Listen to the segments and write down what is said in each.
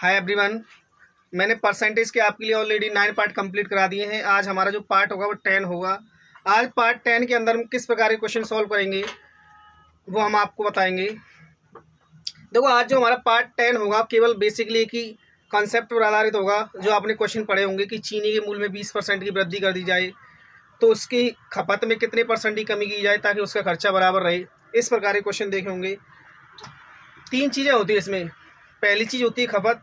Hi everyone, मैंने percentage के आपके लिए ऑलरेडी 9 पार्ट कंप्लीट करा दिए हैं। आज हमारा जो पार्ट होगा वो 10 होगा। आज पार्ट 10 के अंदर हम किस प्रकार के क्वेश्चन सॉल्व करेंगे वो हम आपको बताएंगे। देखो, आज जो हमारा पार्ट 10 होगा केवल बेसिकली एक ही कॉन्सेप्ट पर आधारित होगा। जो आपने क्वेश्चन पढ़े होंगे कि चीनी के मूल्य में 20% की वृद्धि कर दी जाए तो उसकी खपत में कितने परसेंट की कमी की जाए ताकि उसका खर्चा बराबर रहे। इस प्रकार के क्वेश्चन देखे होंगे। 3 चीज़ें होती है इसमें। पहली चीज़ होती है खपत,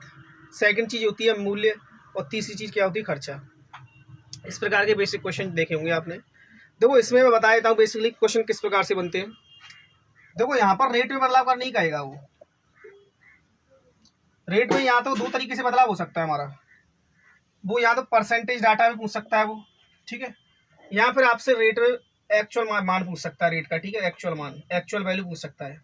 सेकंड चीज़ होती है मूल्य और तीसरी चीज़ क्या होती है खर्चा। इस प्रकार के बेसिक क्वेश्चन देखे होंगे आपने। देखो, इसमें मैं बता देता हूँ बेसिकली क्वेश्चन किस प्रकार से बनते हैं। देखो, यहाँ पर रेट में बदलाव कर नहीं कहेगा वो। रेट में यहाँ तो 2 तरीके से बदलाव हो सकता है हमारा। वो या तो परसेंटेज डाटा में पूछ सकता है वो, ठीक है, या फिर आपसे रेट में एक्चुअल मान पूछ सकता है रेट का, ठीक है, एक्चुअल मान, एक्चुअल वैल्यू पूछ सकता है।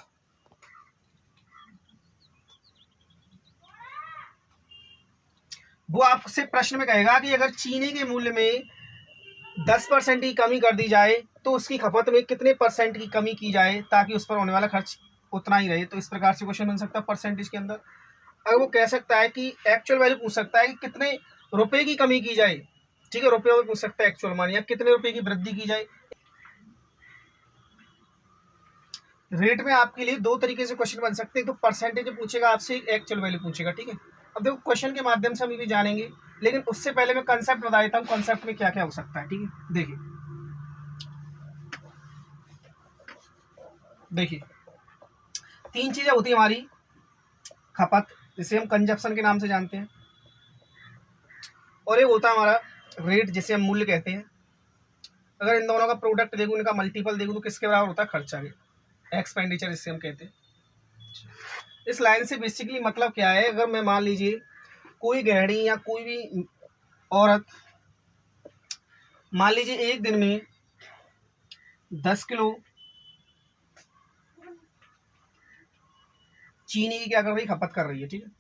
वो आपसे प्रश्न में कहेगा कि अगर चीनी के मूल्य में 10% की कमी कर दी जाए तो उसकी खपत में कितने परसेंट की कमी की जाए ताकि उस पर होने वाला खर्च उतना ही रहे। तो इस प्रकार से क्वेश्चन बन सकता है परसेंटेज के अंदर। अगर वो कह सकता है कि एक्चुअल वैल्यू पूछ सकता है कि कितने रुपए की कमी की जाए, ठीक है, रुपये में पूछ सकता है एक्चुअल मान, या कितने रुपए की वृद्धि की जाए। रेट में आपके लिए 2 तरीके से क्वेश्चन बन सकते हैं। तो परसेंटेज पूछेगा आपसे, एक्चुअल वैल्यू पूछेगा, ठीक है। अब देखो, क्वेश्चन के माध्यम से हम ये भी जानेंगे, लेकिन उससे पहले मैं कंसेप्ट बता देता हूँ कंसेप्ट में क्या क्या हो सकता है, ठीक है। देखिए 3 चीजें होती है हमारी खपत, जिसे हम कंजप्शन के नाम से जानते हैं, और एक होता है हमारा रेट जिसे हम मूल्य कहते हैं। अगर इन दोनों का प्रोडक्ट देखो, इनका मल्टीपल देखो तो किसके बराबर होता है? खर्चा के, एक्सपेंडिचर जिसे हम कहते हैं। इस लाइन से बेसिकली मतलब क्या है? अगर मैं मान लीजिए कोई गृहिणी या कोई भी औरत मान लीजिए एक दिन में 10 किलो चीनी की क्या कर रही है? खपत कर रही है, ठीक है।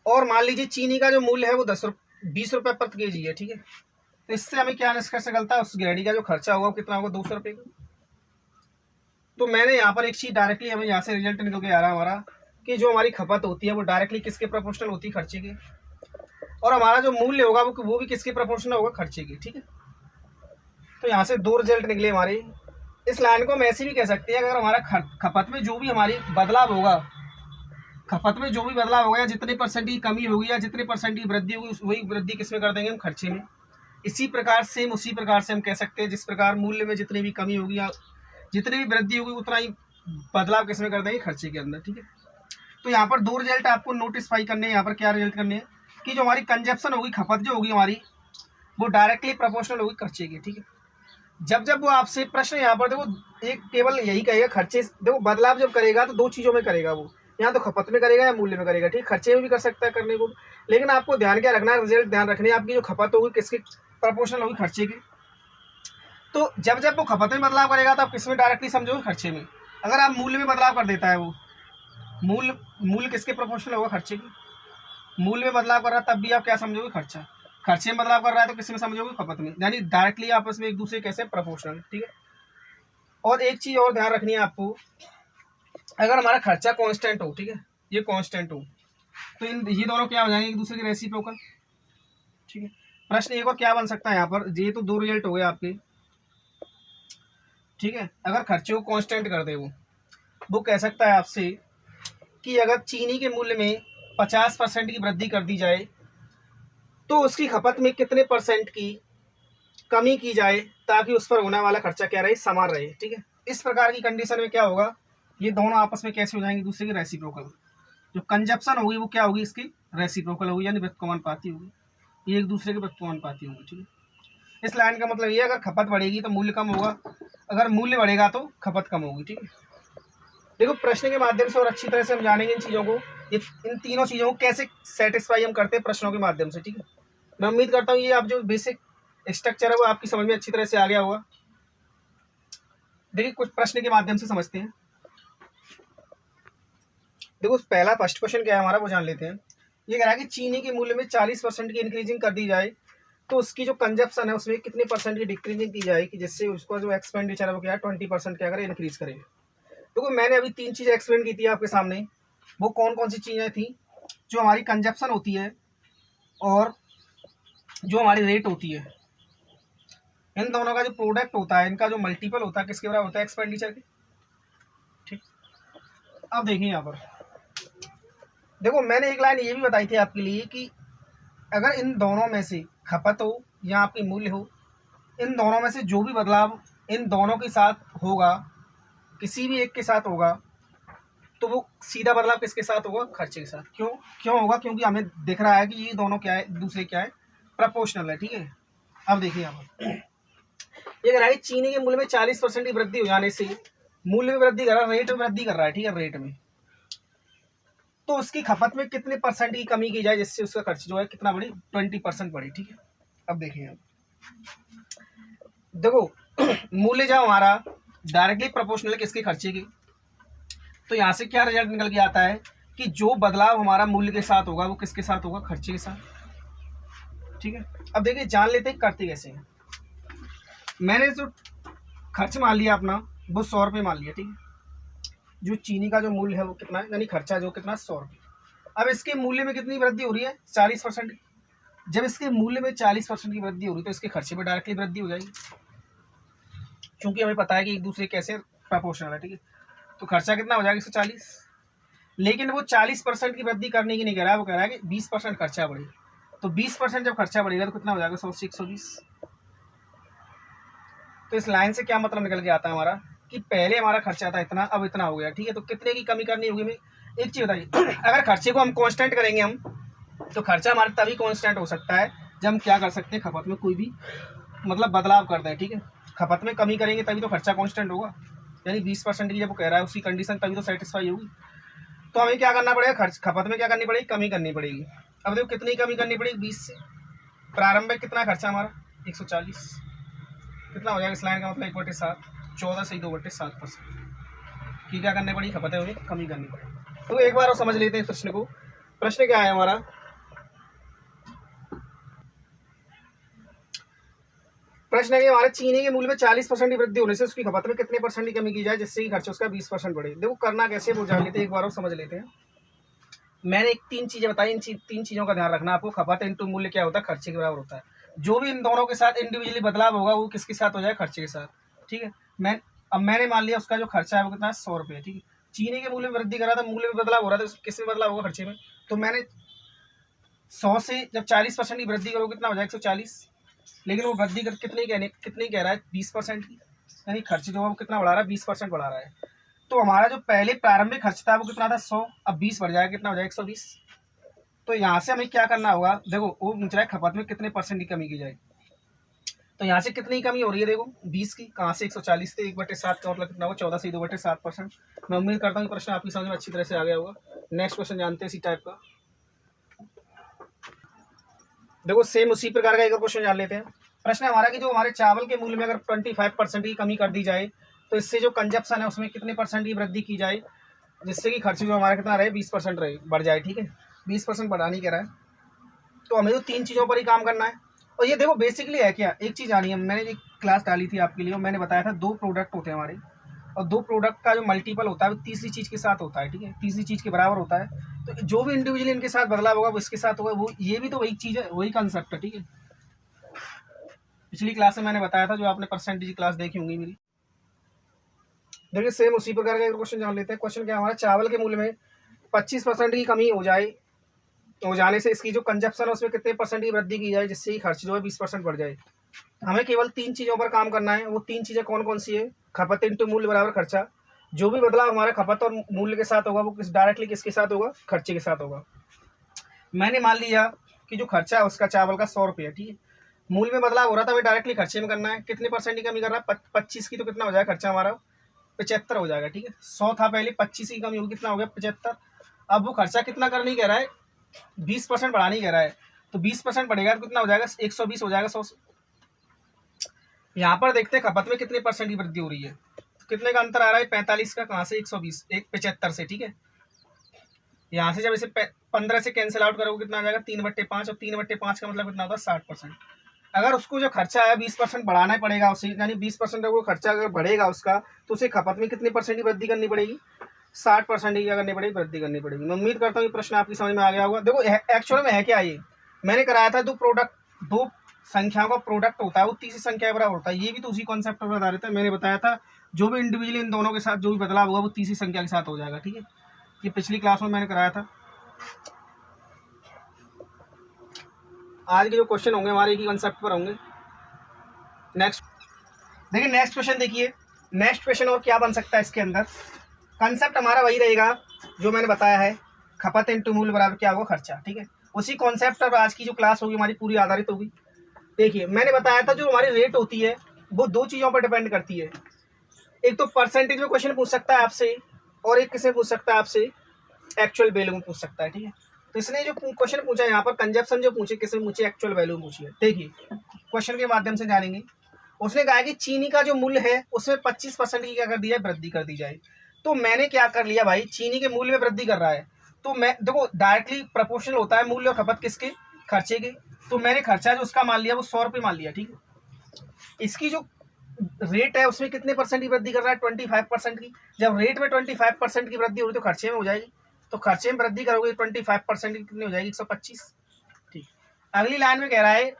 और मान लीजिए चीनी का जो मूल्य है वो 20 रुपए पर केजी है, ठीक है। तो इससे हमें क्या निष्कर्ष निकलता है? उस गृहिणी का जो खर्चा होगा वो कितना होगा? 200 रुपये का। तो मैंने यहाँ पर एक चीज डायरेक्टली हमें यहाँ से रिजल्ट निकल के आ रहा है हमारा कि जो हमारी खपत होती है वो डायरेक्टली किसके प्रोपोर्शनल होती है? खर्चे के। और हमारा जो मूल्य होगा वो भी किसके प्रोपोर्शनल होगा? खर्चे के, ठीक है। तो यहाँ से 2 रिजल्ट निकले हमारे। इस लाइन को हम ऐसे भी कह सकते हैं, अगर हमारा खपत में जो भी हमारी बदलाव होगा, खपत में जो भी बदलाव होगा या जितने परसेंट की कमी होगी या जितने परसेंट की वृद्धि होगी, वही वृद्धि किसमें कर देंगे? हम खर्चे में। इसी प्रकार से उसी प्रकार से हम कह सकते हैं, जिस प्रकार मूल्य में जितनी भी कमी होगी या जितनी भी वृद्धि होगी उतना ही बदलाव किसमें कर देंगे? खर्चे के अंदर, ठीक है। तो यहाँ पर 2 रिजल्ट आपको नोटिसफाई करने हैं। यहाँ पर क्या रिजल्ट करने हैं कि जो हमारी कंजप्शन होगी, खपत जो होगी हमारी, वो डायरेक्टली प्रोपोर्शनल होगी खर्चे की, ठीक है। जब वो आपसे प्रश्न यहाँ पर देखो एक केवल यही कहेगा खर्चे, देखो बदलाव जब करेगा तो 2 चीज़ों में करेगा वो, यहाँ तो खपत में करेगा या मूल्य में करेगा, ठीक। खर्चे में भी कर सकता है करने को, लेकिन आपको ध्यान क्या रखना है? रिजल्ट ध्यान रखनी है आपकी जो खपत होगी किसके प्रोपोर्शनल होगी? खर्चे की। तो जब वो खपत में बदलाव करेगा तो आप किसमें डायरेक्टली समझोगे? खर्चे में। अगर आप मूल्य में बदलाव कर देता है वो, मूल्य किसके प्रोपोर्शनल होगा? खर्चे की। मूल्य में बदलाव कर रहा है तब भी आप क्या समझोगे? खर्चा। खर्चे में बदलाव कर रहा है तो किसमें समझोगे? खपत में। यानी डायरेक्टली आपस में एक दूसरे कैसे प्रोपोर्शनल, ठीक है। और एक चीज और ध्यान रखनी है आपको, अगर हमारा खर्चा कांस्टेंट हो, ठीक है, ये कांस्टेंट हो, तो ये दोनों क्या हो जाएंगे? एक दूसरे के रेसिप्रोकल, ठीक है। प्रश्न एक और क्या बन सकता है यहाँ पर? ये तो 2 रिजल्ट हो गए आपके, ठीक है। अगर खर्चे को कांस्टेंट कर दे वो कह सकता है आपसे कि अगर चीनी के मूल्य में 50% की वृद्धि कर दी जाए तो उसकी खपत में कितने परसेंट की कमी की जाए ताकि उस पर होने वाला खर्चा क्या रहे? समान रहे, ठीक है। इस प्रकार की कंडीशन में क्या होगा? ये दोनों आपस में कैसे हो जाएंगे? दूसरे की रेसिप्रोकल। जो कंजप्शन होगी वो क्या होगी? इसकी रेसिप्रोकल होगी, यानी व्युत्क्रमानुपाती होगी। ये एक दूसरे के व्युत्क्रमानुपाती होगी, ठीक है। इस लाइन का मतलब ये, अगर खपत बढ़ेगी तो मूल्य कम होगा, अगर मूल्य बढ़ेगा तो खपत कम होगी, ठीक है। देखो, प्रश्न के माध्यम से और अच्छी तरह से हम जानेंगे इन चीज़ों को, इन तीनों चीज़ों को कैसे सेटिस्फाई हम करते हैं प्रश्नों के माध्यम से, ठीक है। मैं उम्मीद करता हूँ ये आप जो बेसिक स्ट्रक्चर है वो आपकी समझ में अच्छी तरह से आ गया होगा। देखिए, कुछ प्रश्न के माध्यम से समझते हैं। देखो, पहला फर्स्ट क्वेश्चन क्या है हमारा वो जान लेते हैं। ये कह रहा है कि चीनी के मूल्य में 40% की इंक्रीजिंग कर दी जाए तो उसकी जो कंजप्शन है उसमें कितने परसेंट की डिक्रीजिंग की जाए कि जिससे उसको जो एक्सपेंडिचर है वो क्या है? 20% क्या करे? इंक्रीज करे। देखो, मैंने अभी 3 चीज़ें एक्सप्लेन की थी आपके सामने वो कौन कौन सी चीज़ें थी? जो हमारी कंजप्शन होती है और जो हमारी रेट होती है, इन दोनों का जो प्रोडक्ट होता है, इनका जो मल्टीपल होता है किसके बराबर होता है? एक्सपेंडिचर के। ठीक, अब देखिए यहाँ पर देखो, मैंने एक लाइन ये भी बताई थी आपके लिए कि अगर इन दोनों में से खपत हो या आपकी मूल्य हो, इन दोनों में से जो भी बदलाव इन दोनों के साथ होगा, किसी भी एक के साथ होगा, तो वो सीधा बदलाव किसके साथ होगा? खर्चे के साथ। क्यों होगा? क्योंकि हमें दिख रहा है कि ये दोनों क्या है, दूसरे क्या है, प्रोपोर्शनल है। ठीक है, अब देखिए यहाँ पर ये कह रहा है चीनी के मूल्य में 40% की वृद्धि हो जाने से मूल्य में वृद्धि कर रहा है, रेट में वृद्धि कर रहा है। ठीक है, रेट में, तो उसकी खपत में कितने परसेंट की कमी की जाए जिससे उसका खर्च जो है कितना बढ़े? 20% बढ़े। ठीक है, अब देखिए देखो मूल्य जब हमारा डायरेक्टली प्रोपोर्शनल है किसके? खर्चे की, तो यहाँ से क्या रिजल्ट निकल के आता है कि जो बदलाव हमारा मूल्य के साथ होगा वो किसके साथ होगा? खर्चे के साथ। ठीक है, अब देखिए जान लेते हैं करते कैसे हैं। मैंने जो खर्च मान लिया अपना वो 100 रुपये मान लिया। ठीक है, जो चीनी का जो मूल्य है वो कितना है, यानी खर्चा जो कितना? 100 रुपये। अब इसके मूल्य में कितनी वृद्धि हो रही है? 40%। जब इसके मूल्य में 40% की वृद्धि हो रही है तो इसके खर्चे में डायरेक्टली वृद्धि हो जाएगी, क्योंकि हमें पता है कि एक दूसरे कैसे प्रोपोर्शनल है। ठीक है, तो खर्चा कितना हो जाएगा? 140। लेकिन वो 40% की वृद्धि करने की नहीं कह रहा है, वो कह रहा है कि 20% खर्चा बढ़े। तो 20% जब खर्चा बढ़ेगा तो कितना हो जाएगा? 100 से 120। तो इस लाइन से क्या मतलब निकल के आता है हमारा कि पहले हमारा खर्चा था इतना, अब इतना हो गया। ठीक है, तो कितने की कमी करनी होगी? हमें एक चीज़ बताइए, अगर खर्चे को हम कांस्टेंट करेंगे हम, तो खर्चा हमारा तभी कांस्टेंट हो सकता है जब हम क्या कर सकते हैं? खपत में कोई भी मतलब बदलाव कर दें। ठीक है, खपत में कमी करेंगे तभी तो खर्चा कांस्टेंट होगा, यानी 20% की जब वो कह रहा है उसकी कंडीशन तभी तो सेटिस्फाई होगी। तो हमें क्या करना पड़ेगा? खर्च खपत में क्या करनी पड़ेगी? कमी करनी पड़ेगी। अब देखो कितनी कमी करनी पड़ेगी? 20 से। प्रारंभिक कितना खर्चा हमारा? 140। कितना हो जाएगा इस लाइन का मतलब? 1/7, 14 से 2/7% की क्या करनी पड़ी? खपत है हमें कमी करनी पड़ेगी। तो एक बार और समझ लेते हैं प्रश्न को। प्रश्न क्या है हमारा? प्रश्न है कि हमारे चीनी के मूल्य में 40% की वृद्धि होने से उसकी खपत में कितने परसेंट की कमी की जाए जिससे कि खर्च उसका 20% बढ़े। देखो करना कैसे वो जान लेते हैं, एक बार और समझ लेते हैं। मैंने एक 3 चीजें बताई, इन 3 चीजों का ध्यान रखना आपको। खपत इनटू मूल्य क्या होता है? खर्चे के बराबर होता है। जो भी इन दोनों के साथ इंडिविजुअली बदलाव होगा वो किसके साथ हो जाए? खर्चे के साथ। ठीक है, मैंने मान लिया उसका जो खर्चा है वो कितना है? 100 रुपये। ठीक है, चीनी के मूल्य में वृद्धि करा था, मूल्य में बदलाव हो रहा था, किस में बदलाव होगा? खर्चे में। तो मैंने 100 से जब 40% की वृद्धि करो कितना हो जाएगा? 140। लेकिन वो वृद्धि कर कितनी कह रहा है? 20% की, यानी खर्च जो है वो कितना बढ़ा रहा है? 20% बढ़ा रहा है। तो हमारा जो पहले प्रारंभिक खर्च था वो कितना था? 100। अब 20 बढ़ जाएगा, कितना हो जाएगा? 120। तो यहाँ से हमें क्या करना होगा? देखो वो पूछ रहा है खपत में कितने परसेंट की कमी की जाए, तो यहाँ से कितनी कमी हो रही है? देखो 20 की, कहाँ से? 140 से 1/7 का मतलब कितना होगा? 14 से 2/7%। मैं उम्मीद करता हूँ प्रश्न आपकी समझ में अच्छी तरह से आ गया होगा। नेक्स्ट क्वेश्चन जानते हैं इसी टाइप का। देखो सेम उसी प्रकार का एक और क्वेश्चन जान लेते हैं। प्रश्न है हमारा कि जो हमारे चावल के मूल्य में अगर 25% की कमी कर दी जाए तो इससे जो कंजप्शन है उसमें कितने परसेंट की वृद्धि की जाए जिससे कि खर्च जो हमारा कितना रहे? 20% रहे, बढ़ जाए। ठीक है, 20% बढ़ाने कह रहा है, तो हमें तो 3 चीज़ों पर ही काम करना है। और ये देखो बेसिकली है क्या, एक चीज़ आनी है। मैंने एक क्लास डाली थी आपके लिए और मैंने बताया था 2 प्रोडक्ट होते हैं हमारे, और 2 प्रोडक्ट का जो मल्टीपल होता है वो तीसरी चीज़ के साथ होता है। ठीक है, तीसरी चीज़ के बराबर होता है। तो जो भी इंडिविजुअली इनके साथ बदलाव होगा वो इसके साथ होगा, वो ये भी तो वही चीज़ है, वही कंसेप्ट है। ठीक है, पिछली क्लास में मैंने बताया था, जो आपने परसेंटेज क्लास देखी होंगी मेरी। देखिए सेम उसी प्रकार का एक क्वेश्चन जान लेते हैं। क्वेश्चन क्या हमारा? चावल के मूल्य में 25% की कमी हो जाने से इसकी जो कंजप्शन है उसमें कितने परसेंट की वृद्धि की जाए जिससे ही खर्च जो है 20% बढ़ जाए। हमें केवल 3 चीज़ों पर काम करना है। वो 3 चीज़ें कौन कौन सी है? खपत इंटू मूल्य बराबर खर्चा। जो भी बदलाव हमारा खपत और मूल्य के साथ होगा वो डायरेक्टली किसके साथ होगा? खर्चे के साथ होगा। मैंने मान लिया कि जो खर्चा है उसका चावल का 100 रुपये है। ठीक है, मूल्य में बदलाव हो रहा था, हमें डायरेक्टली खर्चे में करना है। कितने परसेंट की कमी कर रहा है? 25 की, तो कितना हो जाएगा खर्चा हमारा? 75 हो जाएगा। ठीक है, 100 था पहले, 25 की कमी होगी, कितना हो गया? 75। अब वो खर्चा कितना करने कह रहा है? 20% बढ़ाने कह रहा है। तो 20% बढ़ेगा तो कितना हो जाएगा? 120 हो जाएगा 100 से। यहाँ पर देखते हैं खपत में कितने परसेंट की वृद्धि हो रही है। तो कितने का अंतर आ रहा है? 45 का, कहाँ से? 120, 75 से। ठीक है, यहाँ से जब इसे 15 से कैंसिल आउट करोगे कितना आ जाएगा? 3/5, और 3/5 का मतलब कितना होता है? 60%। अगर उसको जो खर्चा है 20% बढ़ाना पड़ेगा उसे, यानी 20% वो खर्चा अगर बढ़ेगा उसका, तो उसे खपत में कितने परसेंट की वृद्धि करनी पड़ेगी? 60% की क्या करनी पड़ेगी, वृद्धि करनी पड़ेगी। मैं उम्मीद करता हूँ ये प्रश्न आपकी समझ में आ गया होगा। देखो एक्चुअल में है क्या, ये मैंने कराया था दो संख्याओं का प्रोडक्ट होता है वो तीसरी संख्या के बराबर होता है। ये भी तो उसी कॉन्सेप्ट पर बता रहे थे। मैंने बताया था जो भी इंडिविजुअली इन दोनों के साथ जो भी बदलाव होगा वो तीसरी संख्या के साथ हो जाएगा। ठीक है, ये पिछली क्लास में मैंने कराया था। आज के जो क्वेश्चन होंगे हमारे एक ही कॉन्सेप्ट पर होंगे। नेक्स्ट देखिए, नेक्स्ट क्वेश्चन देखिए। नेक्स्ट क्वेश्चन और क्या बन सकता है इसके अंदर, कंसेप्ट हमारा वही रहेगा जो मैंने बताया है, खपत इनटू मूल्य बराबर क्या होगा, खर्चा। ठीक है, उसी कॉन्सेप्ट पर आज की जो क्लास होगी हमारी पूरी आधारित होगी। देखिए मैंने बताया था जो हमारी रेट होती है वो दो चीज़ों पर डिपेंड करती है। एक तो परसेंटेज में क्वेश्चन पूछ सकता है आपसे, और एक किससे पूछ सकता है आपसे, एक्चुअल वैल्यू में पूछ सकता है। ठीक है, तो इसने जो क्वेश्चन पूछा है यहाँ पर कंजप्शन जो पूछे, किसमें पूछे, एक्चुअल वैल्यू में पूछी है। देखिए क्वेश्चन के माध्यम से जानेंगे। उसने कहा कि चीनी का जो मूल्य है उसमें 25% की क्या कर दी जाए, वृद्धि कर दी जाए। तो मैंने क्या कर लिया भाई, चीनी के मूल्य में वृद्धि कर रहा है तो मैं देखो डायरेक्टली प्रोपोर्शनल होता है मूल्य और खपत किसके, खर्चे के। तो मैंने खर्चा जो उसका मान लिया वो 100 रुपये मान लिया। ठीक है, इसकी जो रेट है उसमें कितने परसेंट की वृद्धि कर रहा है, 25% की। जब रेट में 25% की वृद्धि होगी तो खर्चे में हो जाएगी, तो खर्चे में वृद्धि करोगे 25% की कितनी हो जाएगी, 125। ठीक, अगली लाइन में कह रहा है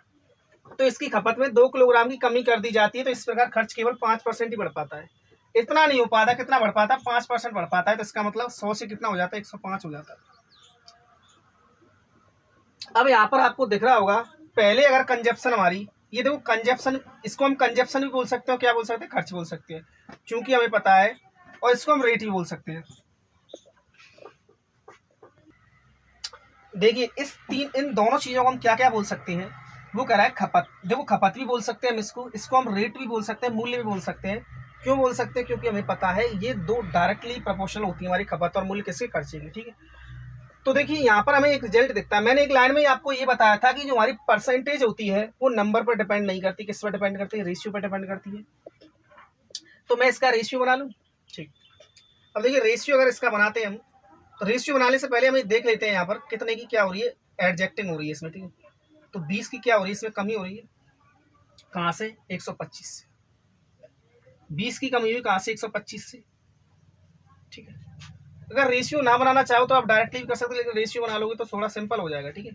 तो इसकी खपत में 2 किलोग्राम की कमी कर दी जाती है, तो इस प्रकार खर्च केवल 5% ही बढ़ पाता है। इतना नहीं हो पाता, कितना बढ़ पाता है, 5% बढ़ पाता है। तो इसका मतलब 100 से कितना हो जाता है, 105 हो जाता है। अब यहाँ पर आपको दिख रहा होगा, पहले अगर कंजप्शन हमारी, ये देखो कंजप्शन, इसको हम कंजप्शन भी बोल सकते हो, क्या बोल सकते हैं, खर्च बोल सकते हैं, क्योंकि हमें पता है, और इसको हम रेट भी बोल सकते हैं। देखिए इन दोनों चीजों को हम क्या क्या बोल सकते हैं, वो कह रहा है खपत। देखो खपत भी बोल सकते हैं हम इसको हम रेट भी बोल सकते हैं, मूल्य भी बोल सकते हैं। क्यों बोल सकते हैं, क्योंकि हमें पता है ये दो डायरेक्टली प्रोपोर्शनल होती है हमारी खपत और मूल्य किसके, खर्चे की। ठीक है, तो देखिए यहाँ पर हमें एक रिजल्ट दिखता है। मैंने एक लाइन में आपको ये बताया था कि जो हमारी परसेंटेज होती है वो नंबर पर डिपेंड नहीं करती, किस पर डिपेंड करती है, रेशियो पर डिपेंड करती है। तो मैं इसका रेशियो बना लूँ। ठीक, अब देखिए रेशियो अगर इसका बनाते हैं हम, तो रेशियो बनाने से पहले हम देख लेते हैं यहाँ पर कितने की क्या हो रही है, एडजेक्टिंग हो रही है इसमें। ठीक है, तो 20 की क्या हो रही है, इसमें कमी हो रही है, कहाँ से, 125 से। 20 की कमी हुई कहाँ से, 125 से। ठीक है, अगर रेशियो ना बनाना चाहो तो आप डायरेक्टली भी कर सकते हो, लेकिन रेशियो बना लोगे तो थोड़ा सिंपल हो जाएगा। ठीक है,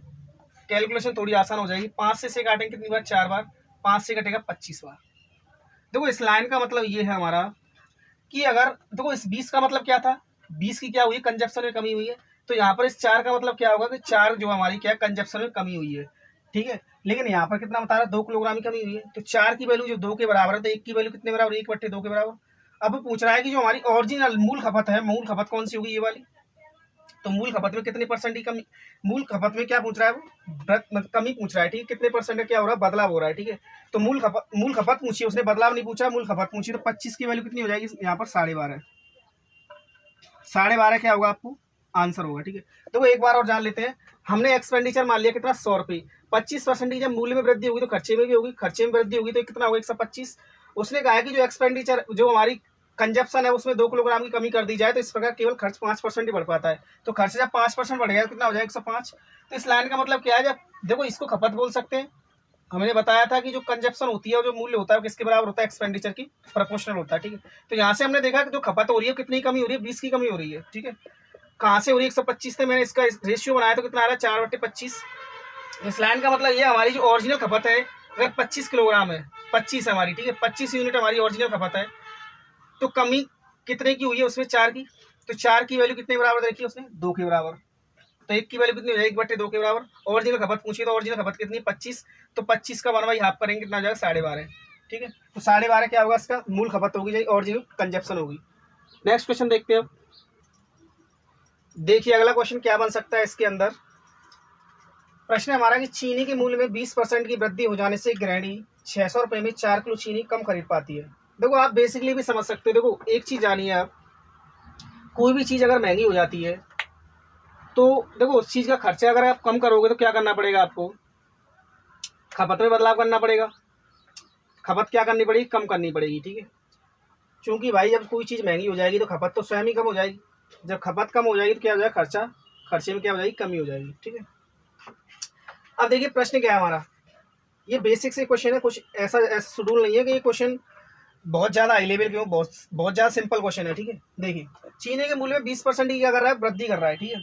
कैलकुलेशन थोड़ी आसान हो जाएगी। 5 से काटेंगे कितनी बार, 4 बार, 5 से कटेगा 25 बार। देखो इस लाइन का मतलब ये है हमारा कि अगर देखो इस 20 का मतलब क्या था, 20 की क्या हुई है, कंजप्शन में कमी हुई है। तो यहाँ पर इस 4 का मतलब क्या होगा कि 4 जो हमारी क्या कंजप्शन में कमी हुई है। ठीक है, लेकिन यहाँ पर कितना बता रहा है, 2 किलोग्राम की कमी हुई है। तो 4 की वैल्यू जो 2 के बराबर है, तो 1 की वैल्यू कितने बराबर, 1/2 के बराबर। अब पूछ रहा है कि जो हमारी ओरिजिनल मूल खपत है, मूल खपत कौन सी होगी, ये वाली। तो मूल खपत में कितने परसेंट की कमी, मूल खपत में क्या पूछ रहा है वो, कमी पूछ रहा है। ठीक है, कितने परसेंट का क्या हो रहा है, बदलाव हो रहा है। ठीक है, तो मूल खपत पूछी, उसने बदलाव नहीं पूछा, मूल खपत पूछी। तो 25 की वैल्यू कितनी हो जाएगी, यहाँ पर 12.5, 12.5 क्या होगा आपको आंसर होगा। ठीक है, देखो एक बार और जान लेते हैं। हमने एक्सपेंडिचर मान लिया कितना, 100 रुपये। 25% की जब मूल्य में वृद्धि होगी तो खर्चे में भी होगी, खर्चे में वृद्धि होगी तो कितना होगा, 125। उसने कहा है कि जो एक्सपेंडिचर जो हमारी कंजप्शन है उसमें 2 किलोग्राम की कमी कर दी जाए, तो इस प्रकार केवल खर्च 5% ही बढ़ पाता है। तो खर्च जब 5% बढ़ गया तो कितना हो जाएगा, 105। तो इस लाइन का मतलब क्या है, जब देखो इसको खपत बोल सकते हैं। हमने बताया था कि जो कंजप्शन होती है और जो मूल्य होता है किसके बराबर होता है, एक्सपेंडिचर की प्रोपोर्शनल होता है। ठीक है, तो यहाँ से हमने देखा कि जो खपत हो रही है कितनी कमी हो रही है, 20 की कमी हो रही है। ठीक है, कहाँ से हो रही है, 125 से। मैंने इसका रेशियो बनाया तो कितना आ रहा है, 4/25। इस लाइन का मतलब ये हमारी जो ओरिजिनल खपत है अगर 25 किलोग्राम है, 25 हमारी, ठीक है, 25 यूनिट हमारी ओरिजिनल खपत है, तो कमी कितने की हुई है उसमें, 4 की। तो 4 की वैल्यू कितने बराबर देखी उसने, 2 के बराबर। तो 1 की वैल्यू कितनी हो जाएगी, 1/2 के बराबर। ओरिजिनल खपत पूछी तो ओरिजिनल खपत कितनी, 25। तो 25 का 1/2 करेंगे कितना हो जाएगा, 12.5। ठीक है, तो 12.5 क्या होगा, इसका मूल खपत होगी, ओरिजिनल कंजप्शन होगी। नेक्स्ट क्वेश्चन देखते हैं। देखिए अगला क्वेश्चन क्या बन सकता है इसके अंदर। प्रश्न हमारा कि चीनी के मूल्य में 20% की वृद्धि हो जाने से गृहिणी 600 रुपये में 4 किलो चीनी कम खरीद पाती है। देखो आप बेसिकली भी समझ सकते हो। देखो एक चीज जानिए आप, कोई भी चीज अगर महंगी हो जाती है तो देखो उस चीज का खर्चा अगर आप कम करोगे तो क्या करना पड़ेगा आपको, खपत में बदलाव करना पड़ेगा। खपत क्या करनी पड़ेगी, कम करनी पड़ेगी। ठीक है, क्योंकि भाई जब कोई चीज महंगी हो जाएगी तो खपत तो स्वयं ही कम हो जाएगी। जब खपत कम हो जाएगी तो क्या हो जाएगा, खर्चे में क्या हो जाएगी, कमी हो जाएगी। ठीक है, अब देखिए प्रश्न क्या है हमारा, ये बेसिक से क्वेश्चन है, कुछ ऐसा शेड्यूल नहीं है कि ये क्वेश्चन बहुत ज़्यादा हाई लेवल क्यों, बहुत बहुत ज़्यादा सिंपल क्वेश्चन है, ठीक है। देखिए, चीनी के मूल्य में 20% ही क्या कर रहा है, वृद्धि कर रहा है, ठीक है।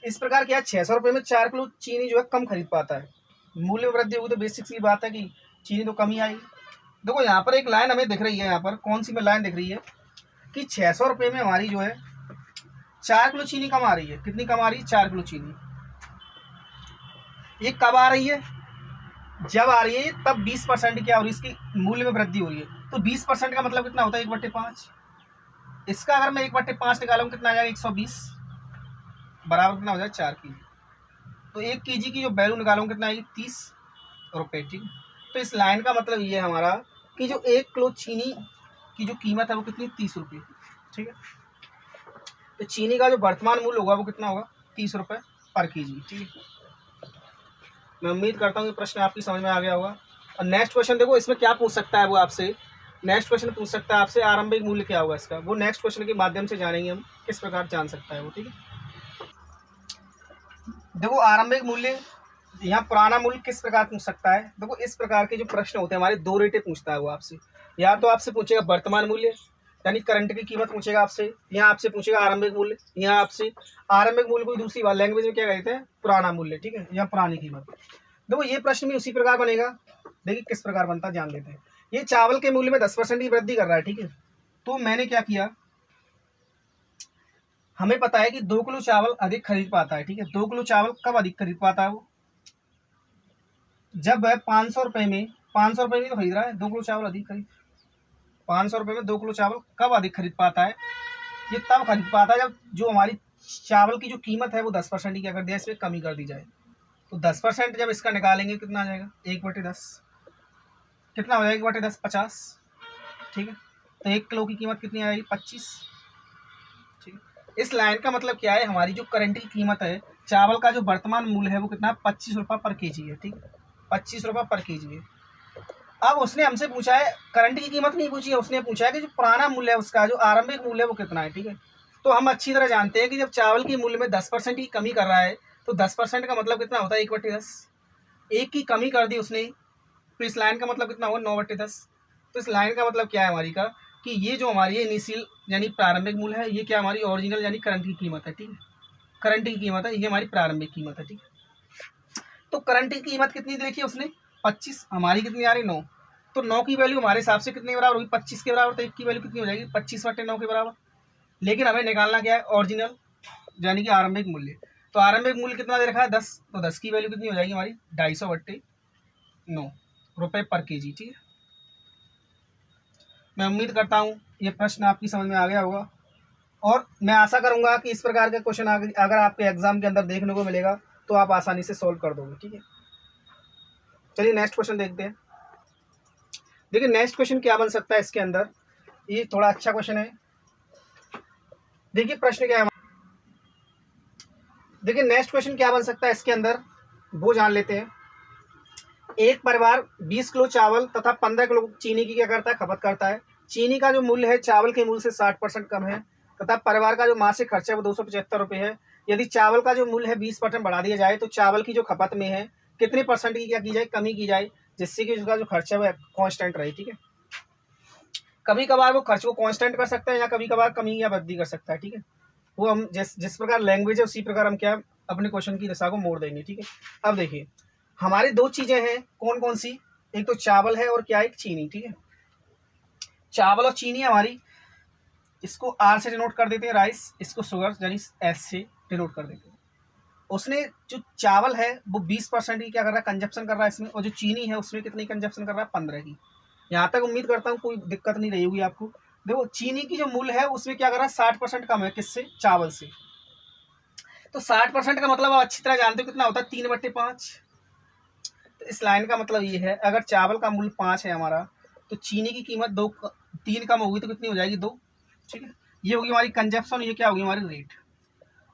इस प्रकार क्या 600 रुपये में 4 किलो चीनी जो है कम खरीद पाता है। मूल्य में वृद्धि होगी तो बेसिक सी बात है कि चीनी तो कम ही आएगी। देखो यहाँ पर एक लाइन हमें दिख रही है, यहाँ पर कौन सी में लाइन दिख रही है कि 600 रुपये में हमारी जो है 4 किलो चीनी कम आ रही है। कितनी कम आ रही है, 4 किलो चीनी। ये कब आ रही है, जब आ रही है तब 20% क्या हो रही है, इसकी मूल्य में वृद्धि हो रही है। तो 20% का मतलब कितना होता है, 1/5। इसका अगर मैं 1/5 निकालूँ कितना आ जाएगा, 120 बराबर कितना हो जाएगा, 4 की। तो 1 kg की जो वैल्यू निकालूँ कितना आएगी, 30 रुपये, ठीक। तो इस लाइन का मतलब ये है हमारा कि जो 1 किलो चीनी की जो कीमत है वो कितनी, 30 रुपये, ठीक है। तो चीनी का जो वर्तमान मूल्य होगा वो कितना होगा, 30 रुपये पर kg, ठीक है। मैं उम्मीद करता हूँ ये प्रश्न आपकी समझ में आ गया होगा। और नेक्स्ट क्वेश्चन देखो, इसमें क्या पूछ सकता है वो आपसे, नेक्स्ट क्वेश्चन पूछ सकता है आपसे आरंभिक मूल्य क्या होगा इसका, वो नेक्स्ट क्वेश्चन के माध्यम से जानेंगे हम किस प्रकार जान सकता है वो, ठीक है। देखो आरंभिक मूल्य, यहाँ पुराना मूल्य किस प्रकार पूछ सकता है। देखो इस प्रकार के जो प्रश्न होते हैं हमारे, दो रेटे पूछता है वो आपसे। या तो आपसे पूछेगा वर्तमान मूल्य यानी करंट की कीमत पूछेगा आपसे, या आपसे पूछेगा आरंभिक मूल्य, या आपसे आरंभिक मूल्य को दूसरी बात लैंग्वेज में क्या कहते हैं, पुराना मूल्य, ठीक है, या पुरानी कीमत। देखो ये प्रश्न भी उसी प्रकार बनेगा। देखिए किस प्रकार बनता है, जान लेते हैं। ये चावल के मूल्य में 10% की वृद्धि कर रहा है, ठीक है। तो मैंने क्या किया, हमें पता है कि 2 किलो चावल अधिक खरीद पाता है, ठीक है। 2 किलो चावल कब अधिक खरीद पाता है वो, जब वह 500 रुपये में, 500 रुपये में तो खरीद रहा है 2 किलो चावल अधिक खरीद। 500 रुपये में 2 किलो चावल कब अधिक खरीद पाता है, ये तब खरीद पाता है जब जो हमारी चावल की जो कीमत है वो 10% ही क्या कर दिया, इसमें कमी कर दी जाए। तो 10% जब इसका निकालेंगे कितना आ जाएगा, 1/10 कितना हो जाएगा, 1/10 50, ठीक है। तो 1 किलो की कीमत कितनी आएगी, 25, ठीक है। इस लाइन का मतलब क्या है, हमारी जो करंट की कीमत है चावल का जो वर्तमान मूल्य है वो कितना है, 25 रुपये पर kg है, ठीक है। 25 रुपये पर kg है। अब उसने हमसे पूछा है, करंट की कीमत नहीं पूछी है, उसने पूछा है कि जो पुराना मूल्य है उसका, जो आरंभिक मूल्य है वो कितना है, ठीक है। तो हम अच्छी तरह जानते हैं कि जब चावल की मूल्य में 10% की कमी कर रहा है तो 10% का मतलब कितना होता है, 1/10। एक की कमी कर दी उसने, तो इस लाइन का मतलब कितना होगा, 9/10। तो इस लाइन का मतलब क्या है हमारी का, कि ये जो हमारी इनिशियल यानी प्रारंभिक मूल्य है, ये क्या हमारी ओरिजिनल यानी करंट की कीमत है, ठीक है। करंट की कीमत है, ये हमारी प्रारंभिक कीमत है, ठीक है। तो करंट की कीमत कितनी देखी उसने, 25, हमारी कितनी आ रही, 9। तो 9 की वैल्यू हमारे हिसाब से कितने के बराबर होगी, 25 के बराबर। तो 1 की वैल्यू कितनी हो जाएगी, 25/9 के बराबर। लेकिन हमें निकालना क्या है, ओरिजिनल यानी कि आरंभिक मूल्य। तो आरंभिक मूल्य कितना दे रखा है, 10। तो 10 की वैल्यू कितनी हो जाएगी हमारी, 250/9 रुपये पर kg, ठीक है। मैं उम्मीद करता हूँ ये प्रश्न आपकी समझ में आ गया होगा, और मैं आशा करूंगा कि इस प्रकार के क्वेश्चन अगर आपके एग्जाम के अंदर देखने को मिलेगा तो आप आसानी से सॉल्व कर दोगे, ठीक है। चलिए नेक्स्ट क्वेश्चन देखते हैं। देखिए नेक्स्ट क्वेश्चन क्या बन सकता है इसके अंदर, ये थोड़ा अच्छा क्वेश्चन है। देखिए प्रश्न क्या है, देखिए नेक्स्ट क्वेश्चन क्या बन सकता है इसके अंदर, वो जान लेते हैं। एक परिवार 20 किलो चावल तथा 15 किलो चीनी की क्या करता है, खपत करता है। चीनी का जो मूल्य है चावल के मूल्य से 60% कम है, तथा परिवार का जो मासिक खर्चा है वो 275 रुपये है। यदि चावल का जो मूल्य है 20% बढ़ा दिया जाए तो चावल की जो खपत में है कितने परसेंट की क्या की जाए, कमी की जाए, जिससे कि उसका जो खर्चा है वो कॉन्स्टेंट रहे, ठीक है। कभी कभार वो खर्च को कांस्टेंट कर सकता है या कभी कभार कमी या वृद्धि कर सकता है, ठीक है। वो हम जिस प्रकार लैंग्वेज है उसी प्रकार हम क्या अपने क्वेश्चन की दिशा को मोड़ देंगे, ठीक है। अब देखिए हमारी दो चीजें हैं, कौन कौन सी, एक तो चावल है और क्या, एक चीनी, ठीक है। चावल और चीनी हमारी, इसको आर से डिनोट कर देते हैं राइस, इसको शुगर यानी एस से डिनोट कर देते हैं। उसने जो चावल है वो 20% की क्या कर रहा है, कंजप्शन कर रहा है इसमें, और जो चीनी है उसमें कितनी कंजप्शन कर रहा है, 15 की। यहाँ तक उम्मीद करता हूँ कोई दिक्कत नहीं रही होगी आपको। देखो चीनी की जो मूल्य है उसमें क्या कर रहा है, 60% कम है, किससे, चावल से। तो 60% का मतलब आप अच्छी तरह जानते हो कितना होता है, 3/5। तो इस लाइन का मतलब ये है, अगर चावल का मूल्य 5 है हमारा, तो चीनी की कीमत 3 कम होगी तो कितनी हो जाएगी, 2, ठीक है। ये होगी हमारी कंजप्शन, ये क्या होगी हमारी रेट।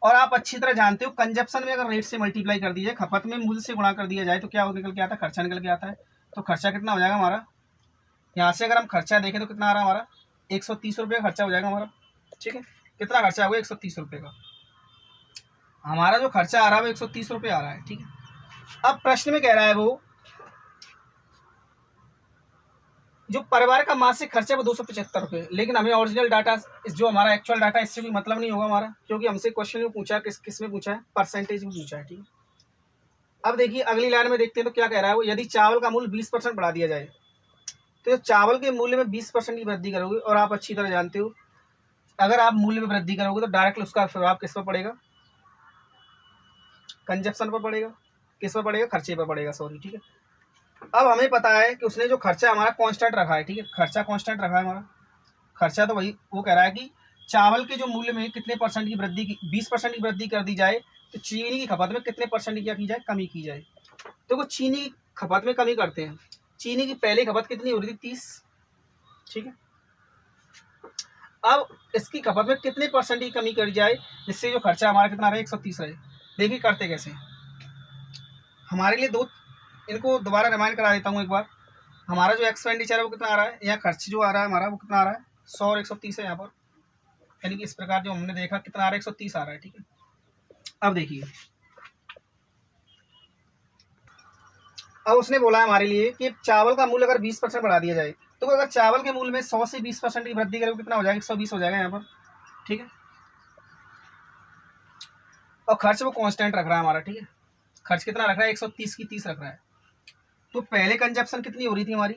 और आप अच्छी तरह जानते हो कंजप्शन में अगर रेट से मल्टीप्लाई कर दिया जाए, खपत में मूल्य से गुणा कर दिया जाए तो क्या निकल के आता है, खर्चा निकल के आता है। तो खर्चा कितना हो जाएगा हमारा, यहाँ से अगर हम खर्चा देखें तो कितना आ रहा है हमारा, 130 रुपये का खर्चा हो जाएगा हमारा, ठीक है। कितना खर्चा होगा, 130 रुपये का हमारा जो खर्चा आ रहा है वो 130 रुपये आ रहा है, ठीक है। अब प्रश्न में कह रहा है वो, जो परिवार का मासिक खर्चा है वो 275 रुपये, लेकिन हमें ओरिजिनल डाटा जो हमारा एक्चुअल डाटा इससे भी मतलब नहीं होगा हमारा, क्योंकि हमसे क्वेश्चन में पूछा है किस में पूछा है, परसेंटेज में पूछा है। ठीक है, अब देखिए अगली लाइन में देखते हैं तो क्या कह रहा है वो, यदि चावल का मूल्य 20% बढ़ा दिया जाए, तो चावल के मूल्य में 20% की वृद्धि करोगे, और आप अच्छी तरह जानते हो अगर आप मूल्य में वृद्धि करोगे तो डायरेक्टली उसका प्रभाव किस पर पड़ेगा, कंजप्शन पर पड़ेगा, किस पर पड़ेगा, खर्चे पर पड़ेगा, सॉरी। ठीक है, अब हमें पता है कि उसने जो खर्चा हमारा कांस्टेंट रखा है, ठीक है, खर्चा कांस्टेंट रखा है हमारा, खर्चा तो वही वो कह रहा है कि चावल के जो मूल्य में कितने परसेंट की वृद्धि की, 20% की वृद्धि कर दी जाए, तो चीनी की खपत में कितने परसेंट की क्या की जाए, कमी की जाए। तो वो चीनी की खपत में कमी करते हैं। चीनी की पहली खपत कितनी हो रही थी, 30। ठीक है, अब इसकी खपत में कितने परसेंट की कमी करी जाए जिससे जो खर्चा हमारा कितना रहे, 130 रहे। देखिए करते कैसे, हमारे लिए दो, इनको दोबारा रिमाइंड करा देता हूँ एक बार। हमारा जो एक्सपेंडिचर है वो कितना आ रहा है, यहाँ खर्च जो आ रहा है हमारा वो कितना आ रहा है, 100 और 130 है यहाँ पर, यानी कि इस प्रकार जो हमने देखा कितना आ रहा है, 130 आ रहा है। ठीक है, अब देखिए, अब उसने बोला है हमारे लिए कि चावल का मूल्य अगर 20% बढ़ा दिया जाए, तो अगर चावल के मूल्य में 100 से 20% की वृद्धि करें कितना हो जाएगा, 120 हो जाएगा यहाँ पर। ठीक है, और खर्च वो कांस्टेंट रख रहा है हमारा। ठीक है, खर्च कितना रख रहा है, 130 की 30 रख रहा है। तो पहले कंजप्शन कितनी हो रही थी हमारी,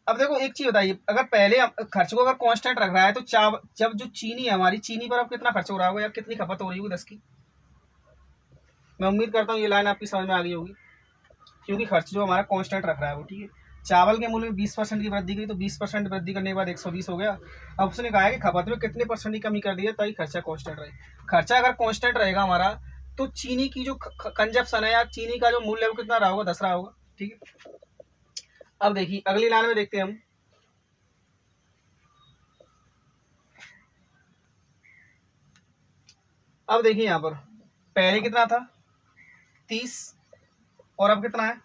अब देखो एक चीज बताइए, अगर पहले खर्च को अगर कांस्टेंट रख रहा है तो जब जो चीनी है हमारी, चीनी पर अब कितना खर्च हो रहा होगा या कितनी खपत हो रही होगी 10 की। मैं उम्मीद करता हूँ ये लाइन आपकी समझ में आ गई होगी, क्योंकि खर्च जो हमारा कांस्टेंट रख रहा है वो। ठीक है, चावल के मूल्य में 20% की वृद्धि की, तो 20% वृद्धि करने के बाद 120 हो गया। अब उसने कहा है कि खपत में कितने परसेंट की कमी कर दी है ताकि खर्चा कांस्टेंट रहे। खर्चा अगर कांस्टेंट रहेगा हमारा, तो चीनी की जो कंजप्शन है या चीनी का जो मूल्य है वो कितना रहा होगा, 10 रहा होगा। ठीक है, अब देखिए अगली लाइन में देखते हैं हम, अब देखिए यहाँ पर पहले कितना था, 30, और अब कितना है,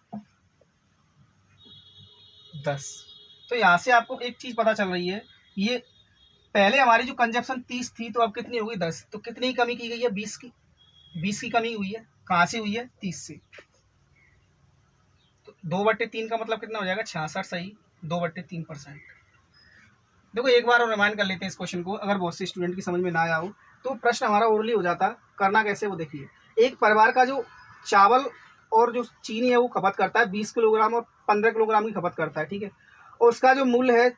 10। तो यहाँ से आपको एक चीज पता चल रही है, ये पहले हमारी जो कंजप्शन 30 थी तो अब कितनी हो गई, 10। तो कितनी की कमी की गई है, 20 की, 20 की कमी हुई है। कहाँ से हुई है, 30 से। तो 2/3 का मतलब कितना हो जाएगा, 66। सही, 2/3%। देखो एक बार और रिमाइंड कर लेते हैं इस क्वेश्चन को, अगर बहुत से स्टूडेंट की समझ में ना आया हो तो प्रश्न हमारा ओरली हो जाता। करना कैसे वो देखिए, एक परिवार का जो चावल और जो चीनी है वो खपत करता है 20 किलोग्राम और 15 किलोग्राम की खपत करता है। ठीक है, और उसका जो मूल्य है,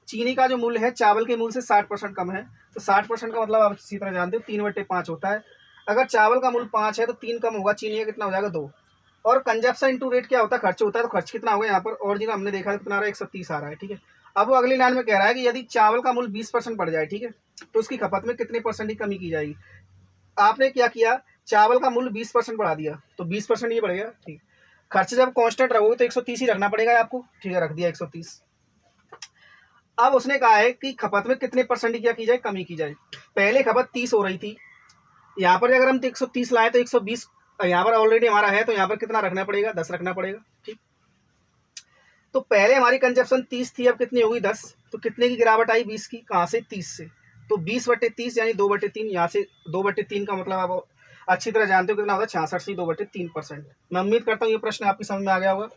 चीनी का जो मूल्य है चावल के मूल्य से 60% कम है। तो 60% का मतलब आप इसी तरह जानते हो 3/5 होता है। अगर चावल का मूल्य 5 है तो 3 कम होगा, चीनी का कितना हो जाएगा, 2। और कंजप्शन इंटू रेट क्या होता है, खर्च होता है। तो खर्च कितना होगा यहाँ पर, ओरिजिनल हमने देखा कितना आ रहा है, 130 आ रहा है। ठीक है, अब वो अगली लाइन में कह रहा है कि यदि चावल का मूल्य 20% बढ़ जाए, ठीक है, तो उसकी खपत में कितने परसेंट की कमी की जाएगी। आपने क्या किया, चावल का मूल्य 20% बढ़ा दिया तो 20% ये बढ़ेगा। ठीक, खर्च जब कांस्टेंट रखोगे तो 130 ही रखना पड़ेगा आपको। ठीक है, रख दिया 130। अब उसने कहा है कि खपत में कितने परसेंट की क्या की जाए, कमी की जाए। पहले खपत 30 हो रही थी, यहाँ पर अगर हम 130 लाए तो 120 यहाँ पर ऑलरेडी हमारा है, तो यहाँ पर कितना रखना पड़ेगा, 10 रखना पड़ेगा। ठीक, तो पहले हमारी कंजप्शन 30 थी, अब कितनी होगी, 10। तो कितने की गिरावट आई, 20 की। कहाँ से, 30 से। तो 20/30 यानी 2/3। यहाँ से 2/3 का मतलब आप अच्छी तरह जानते हो कितना होता है, 66 से 2/3%। मैं उम्मीद करता हूँ ये प्रश्न आपकी समझ में आ गया होगा।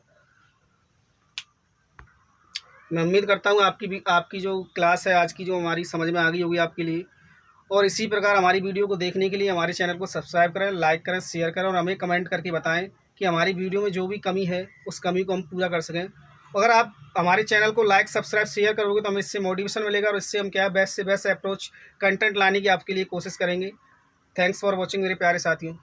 मैं उम्मीद करता हूँ आपकी जो क्लास है आज की जो हमारी समझ में आ गई होगी आपके लिए। और इसी प्रकार हमारी वीडियो को देखने के लिए हमारे चैनल को सब्सक्राइब करें, लाइक करें, शेयर करें, और हमें कमेंट करके बताएं कि हमारी वीडियो में जो भी कमी है उस कमी को हम पूरा कर सकें। अगर आप हमारे चैनल को लाइक, सब्सक्राइब, शेयर करोगे तो हमें इससे मोटिवेशन मिलेगा, और इससे हम क्या बेस्ट से बेस्ट अप्रोच कंटेंट लाने की आपके लिए कोशिश करेंगे। थैंक्स फॉर वॉचिंग मेरे प्यारे साथियों।